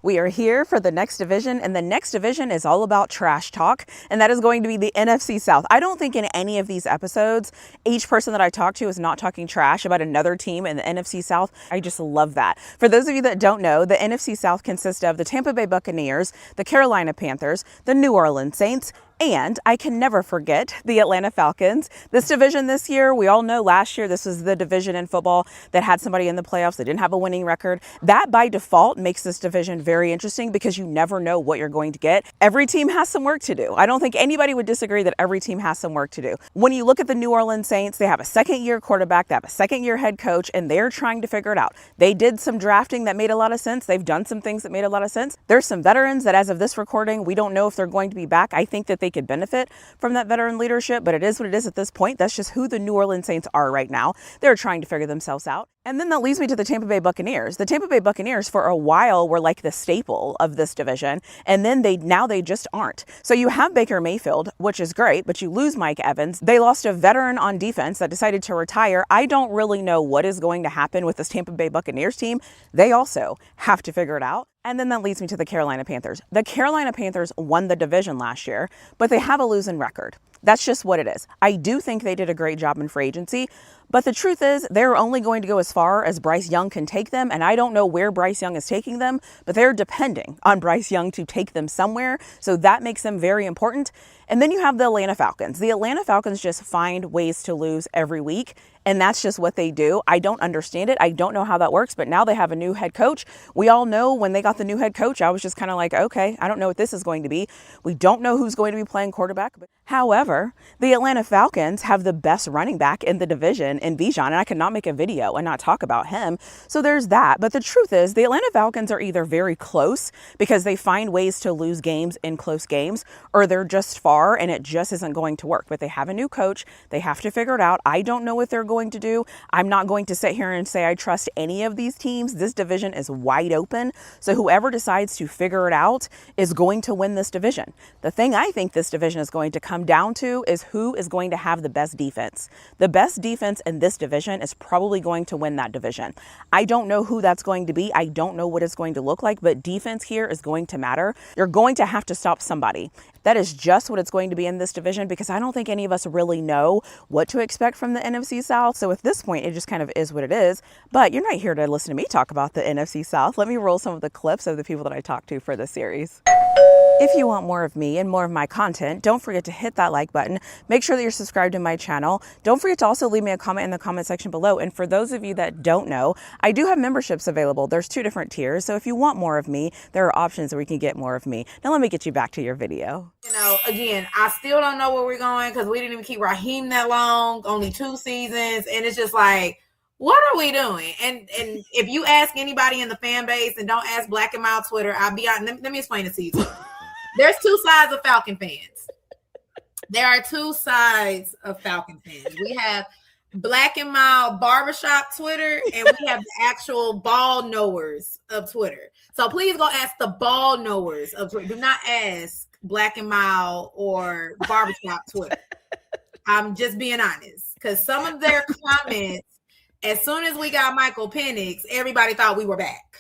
We are here for the next division, and the next division is all about trash talk, and that is going to be the NFC South. I don't think in any of these episodes, each person that I talk to is not talking trash about another team in the NFC South. I just love that. For those of you that don't know, the NFC South consists of the Tampa Bay Buccaneers, the Carolina Panthers, the New Orleans Saints, and I can never forget the Atlanta Falcons. This division this year, we all know last year this was the division in football that had somebody in the playoffs that didn't have a winning record. That by default makes this division very interesting because you never know what you're going to get. Every team has some work to do. I don't think anybody would disagree that every team has some work to do. When you look at the New Orleans Saints, they have a second-year quarterback, they have a second-year head coach, and they're trying to figure it out. They did some drafting that made a lot of sense. They've done some things that made a lot of sense. There's some veterans that as of this recording, we don't know if they're going to be back. I think that they could benefit from that veteran leadership, but it is what it is at this point. That's just who the New Orleans Saints are right now. They're trying to figure themselves out. And then that leads me to the Tampa Bay Buccaneers. The Tampa Bay Buccaneers for a while were like the staple of this division, and then now they just aren't. So you have Baker Mayfield, which is great, but you lose Mike Evans. They lost a veteran on defense that decided to retire. I don't really know what is going to happen with this Tampa Bay Buccaneers team. They also have to figure it out. And then that leads me to the Carolina Panthers. The Carolina Panthers won the division last year, but they have a losing record. That's just what it is. I do think they did a great job in free agency, but the truth is they're only going to go as far as Bryce Young can take them, and I don't know where Bryce Young is taking them, but they're depending on Bryce Young to take them somewhere, so that makes them very important. And then you have the Atlanta Falcons. The Atlanta Falcons just find ways to lose every week, and that's just what they do. I don't understand it. I don't know how that works, but now they have a new head coach. We all know when they got the new head coach, I was just kind of like, okay, I don't know what this is going to be. We don't know who's going to be playing quarterback. However, the Atlanta Falcons have the best running back in the division in Bijan, and I could not make a video and not talk about him. So there's that. But the truth is the Atlanta Falcons are either very close because they find ways to lose games in close games, or they're just far and it just isn't going to work. But they have a new coach. They have to figure it out. I don't know what they're going to do. I'm not going to sit here and say I trust any of these teams. This division is wide open. So whoever decides to figure it out is going to win this division. The thing I think this division is going to come down to is who is going to have the best defense. The best defense in this division is probably going to win that division. I don't know who that's going to be. I don't know what it's going to look like, but defense here is going to matter. You're going to have to stop somebody. That is just what it's going to be in this division because I don't think any of us really know what to expect from the NFC South. So at this point, it just kind of is what it is. But you're not here to listen to me talk about the NFC South. Let me roll some of the clips of the people that I talked to for this series. If you want more of me and more of my content, don't forget to hit that like button. Make sure that you're subscribed to my channel. Don't forget to also leave me a comment in the comment section below. And for those of you that don't know, I do have memberships available. There's 2 different tiers. So if you want more of me, there are options where you can get more of me. Now let me get you back to your video. You know, again, I still don't know where we're going because we didn't even keep Raheem that long, only 2 seasons. And it's just like, what are we doing? And if you ask anybody in the fan base and don't ask Black and Mild Twitter, I'll be out. Let me explain it to you. There's 2 sides of Falcon fans. There are 2 sides of Falcon fans. We have Black and Mild barbershop Twitter, and we have the actual ball knowers of Twitter. So please go ask the ball knowers of Twitter. Do not ask Black and Mild or barbershop Twitter. I'm just being honest because some of their comments, as soon as we got Michael Penix, everybody thought we were back.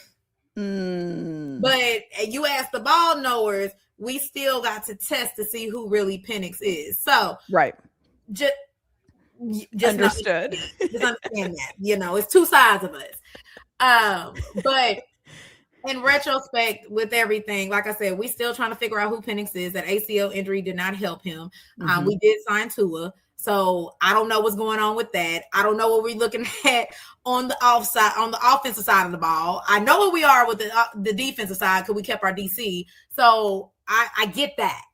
But you ask the ball knowers, we still got to test to see who really Penix is. So right, just understood. Just understand that, you know, it's 2 sides of us. But in retrospect, with everything, like I said, we still trying to figure out who Penix is. That ACL injury did not help him. We did sign Tua. So I don't know what's going on with that. I don't know what we're looking at on the offensive side of the ball. I know where we are with the defensive side because we kept our DC. So I get that.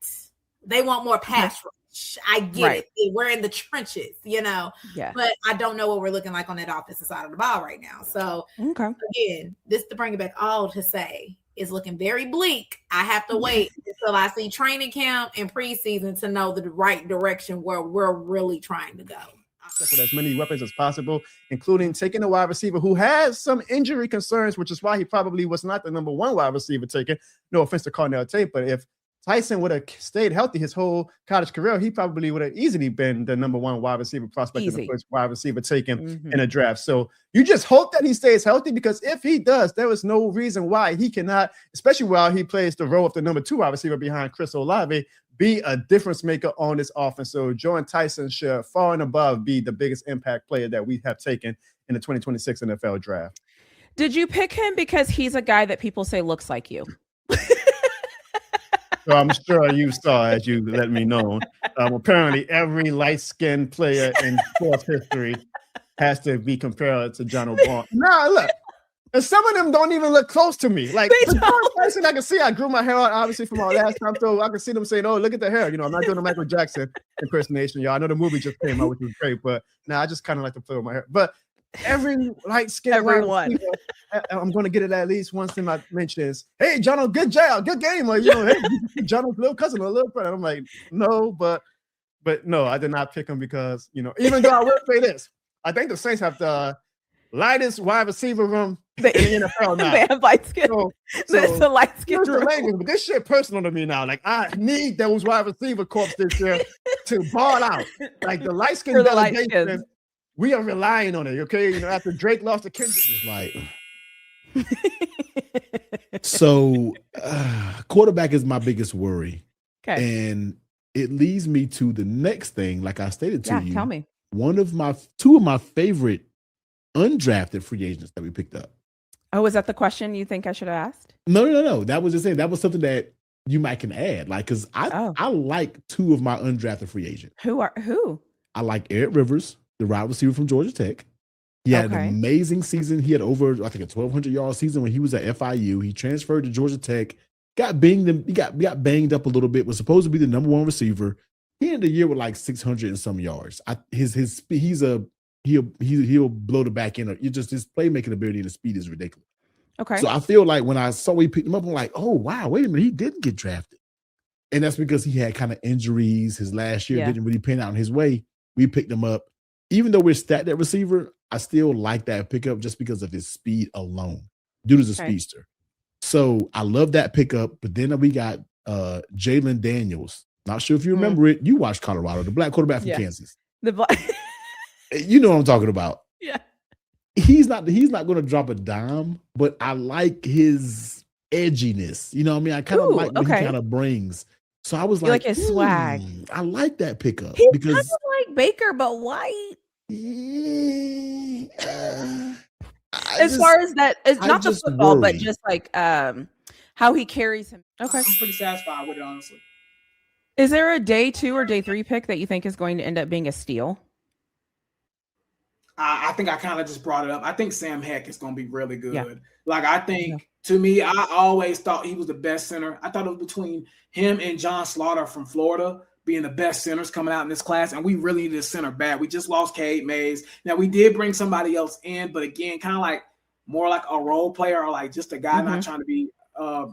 They want more pass rush. I get it. We're in the trenches, you know. Yeah. But I don't know what we're looking like on that offensive side of the ball right now. So again, this to bring it back all to say is looking very bleak. I have to wait until I see training camp and preseason to know the right direction where we're really trying to go. With as many weapons as possible, including taking a wide receiver who has some injury concerns, which is why he probably was not the number 1 wide receiver taken. No offense to Cornell Tate, but if Tyson would have stayed healthy his whole college career, he probably would have easily been the number one wide receiver prospect and the first wide receiver taken in a draft. So you just hope that he stays healthy, because if he does, there is no reason why he cannot, especially while he plays the role of the number 2 wide receiver behind Chris Olave, be a difference maker on this offense. So Jordan Tyson should far and above be the biggest impact player that we have taken in the 2026 NFL draft. Did you pick him because he's a guy that people say looks like you? So I'm sure you saw, as you let me know, apparently every light-skinned player in sports history has to be compared to John O'Brien. Nah, look, and some of them don't even look close to me. Like, the person I can see, I grew my hair out, obviously, from our last time, so I can see them saying, oh, look at the hair. You know, I'm not doing a Michael Jackson impersonation, y'all. I know the movie just came out, which was great, but now I just kind of like to play with my hair. But every light-skinned everyone. I'm going to get it at least once in my mentions. Hey, John, good job, good game. Like, you know, hey, John's little cousin or little friend. I'm like, no, but no, I did not pick him because, you know, even though I will say this, I think the Saints have the lightest wide receiver room in the NFL now. They have light skin. It's the light skin room. But this shit personal to me now. Like, I need those wide receiver corps this year to ball out. Like, the light skin delegation, we are relying on it, okay? You know, after Drake lost to Kendrick, it's like. So, quarterback is my biggest worry. Okay. And it leads me to the next thing, like I stated to you. Tell me. Two of my favorite undrafted free agents that we picked up. Oh, is that the question you think I should have asked? No. That was just it. That was something that you might can add. Like, because I like 2 of my undrafted free agents. Who? I like Eric Rivers, the wide receiver from Georgia Tech. He had an amazing season. He had over, I think, a 1,200-yard season when he was at FIU. He transferred to Georgia Tech, got banged up a little bit, was supposed to be the number 1 receiver. He ended the year with like 600 and some yards. He'll blow the back end. His playmaking ability and the speed is ridiculous. Okay. So I feel like when I saw we picked him up, I'm like, oh wow, wait a minute, he didn't get drafted, and that's because he had kind of injuries. His last year didn't really pan out in his way. We picked him up, even though we're stacked at receiver. I still like that pickup just because of his speed alone. Dude is a speedster. So I love that pickup. But then we got Jalen Daniels. Not sure if you remember it. You watched Colorado, the black quarterback from Kansas. You know what I'm talking about. Yeah. He's not going to drop a dime, but I like his edginess. You know what I mean? I kind of like what he kind of brings. So I was like his swag. I like that pickup. He's because kind of like Baker, but white. As far as that, it's not the football, but just like how he carries him. Okay. I'm pretty satisfied with it, honestly. Is there a day 2 or day 3 pick that you think is going to end up being a steal? I think I kind of just brought it up. I think Sam Heck is going to be really good. Yeah. Like, I think, to me, I always thought he was the best center. I thought it was between him and John Slaughter from Florida being the best centers coming out in this class, and we really need a center bad. We just lost Cade Mays. Now, we did bring somebody else in, but again, kind of like more like a role player or like just a guy not trying to be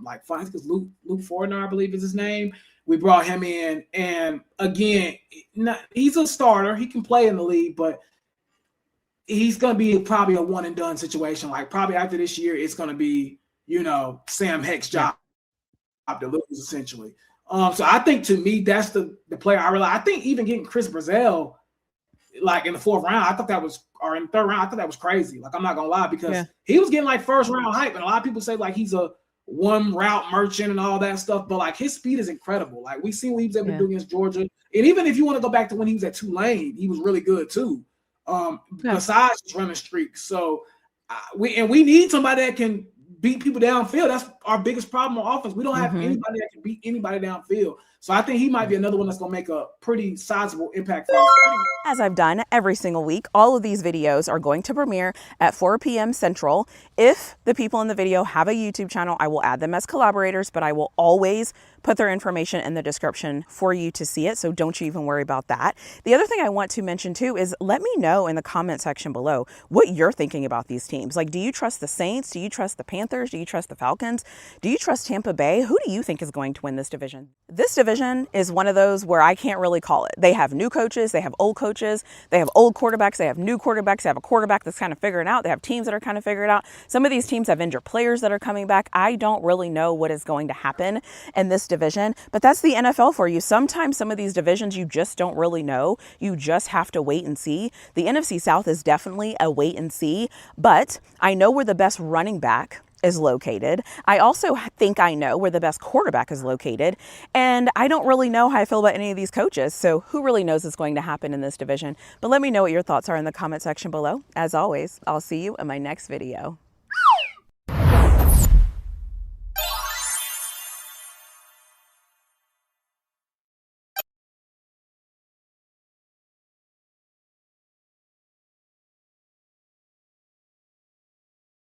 like fun. Because Luke Fortner, I believe is his name. We brought him in, and again, he's a starter. He can play in the league, but he's going to be probably a one-and-done situation. Like, probably after this year, it's going to be, Sam Heck's job to lose, essentially. So I think, to me, that's the player I think even getting Chris Brazell, like, in the 4th round, or in the 3rd round, I thought that was crazy. Like, I'm not going to lie, because he was getting, like, first-round hype, and a lot of people say, like, he's a one-route merchant and all that stuff, but, like, his speed is incredible. Like, we've seen what he was able to do against Georgia. And even if you want to go back to when he was at Tulane, he was really good, too. Besides just running streaks. So we need somebody that can beat people downfield. That's our biggest problem on offense. We don't have anybody that can beat anybody downfield. So I think he might be another one that's going to make a pretty sizable impact for us. As I've done every single week, all of these videos are going to premiere at 4 p.m. Central. If the people in the video have a YouTube channel, I will add them as collaborators, but I will always put their information in the description for you to see it, so don't you even worry about that. The other thing I want to mention too is let me know in the comment section below what you're thinking about these teams. Like, do you trust the Saints? Do you trust the Panthers? Panthers? Do you trust the Falcons? Do you trust Tampa Bay? Who do you think is going to win this division? This division is one of those where I can't really call it. They have new coaches, they have old coaches, they have old quarterbacks, they have new quarterbacks, they have a quarterback that's kind of figuring out, they have teams that are kind of figured out. Some of these teams have injured players that are coming back. I don't really know what is going to happen in this division, but that's the NFL for you. Sometimes some of these divisions you just don't really know. You just have to wait and see. The NFC South is definitely a wait and see, but I know where the best running back is located. I also think I know where the best quarterback is located, and I don't really know how I feel about any of these coaches, so who really knows what's going to happen in this division? But let me know what your thoughts are in the comment section below. As always, I'll see you in my next video.